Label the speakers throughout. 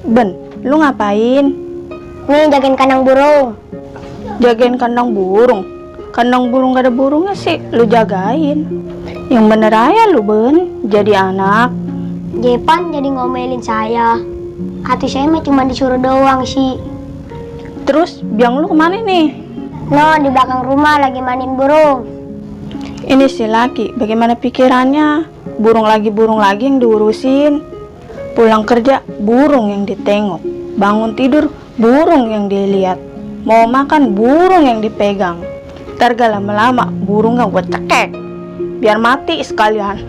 Speaker 1: Ben, lu ngapain?
Speaker 2: Nih jagain kandang burung.
Speaker 1: Jagain kandang burung? Kandang burung gak ada burungnya sih, lu jagain. Yang bener aja lu, Ben, jadi anak.
Speaker 2: Jepan jadi ngomelin saya. Hati saya mah cuma disuruh doang sih.
Speaker 1: Terus, biang lu kemana nih?
Speaker 2: No, di belakang rumah lagi mandiin burung.
Speaker 1: Ini si laki, bagaimana pikirannya? Burung lagi yang diurusin. Pulang kerja, burung yang ditengok. Bangun tidur, burung yang dilihat. Mau makan, burung yang dipegang. Ntar gak lama-lama, burung gak gue cekek. Biar mati sekalian.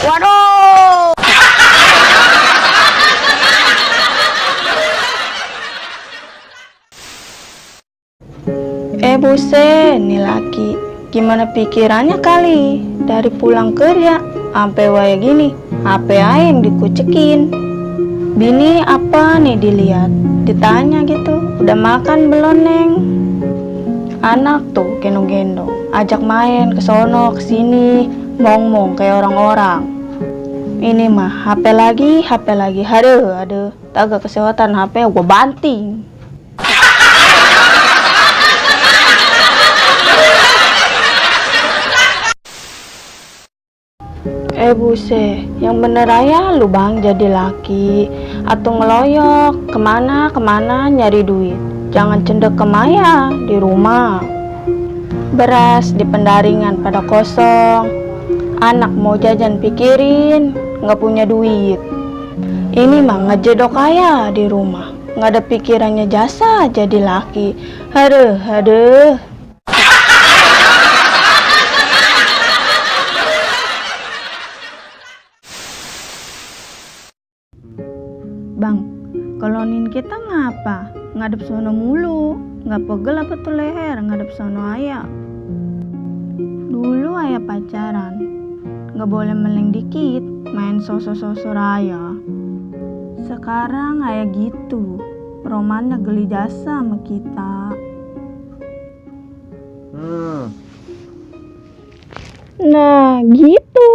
Speaker 1: Waduh! Buset, nih laki. Gimana pikirannya kali? Dari pulang kerja, sampai waya gini, HP aja yang dikucekin. Bini apa nih dilihat? Ditanya gitu, udah makan belum neng? Anak tuh gendong-gendong, ajak main ke sono ke sini, mong-mong kayak orang-orang. Ini mah HP lagi. Aduh, taga kesehatan HP gua banting. Buset, yang bener aja lu bang jadi laki. Atau ngeloyok, kemana nyari duit. Jangan cendek ke Maya di rumah. Beras di pendaringan pada kosong. Anak mau jajan pikirin, nggak punya duit. Ini mah ngejedok aja di rumah. Nggak ada pikirannya jasa jadi laki. Aduh. Bang, kolonin kita ngapa? Ngadep sono mulu. Nggak pegel apa tuh leher ngadep sono ayah. Dulu ayah pacaran, nggak boleh meleng dikit, main sosok raya. Sekarang ayah gitu, romannya geli jasa sama kita. Nah, gitu.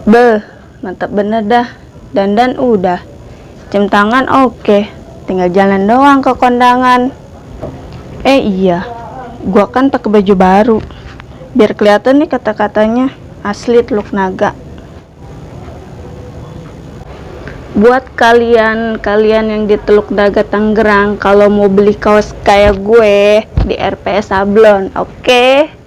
Speaker 1: Beh, mantap bener dah. Dandan udah, jam tangan oke. Tinggal jalan doang ke kondangan. Iya, gua kan pakai baju baru. Biar kelihatan nih kata-katanya asli Teluk Naga. Buat kalian yang di Teluk Naga Tangerang, kalau mau beli kaos kayak gue di RPS Sablon, oke?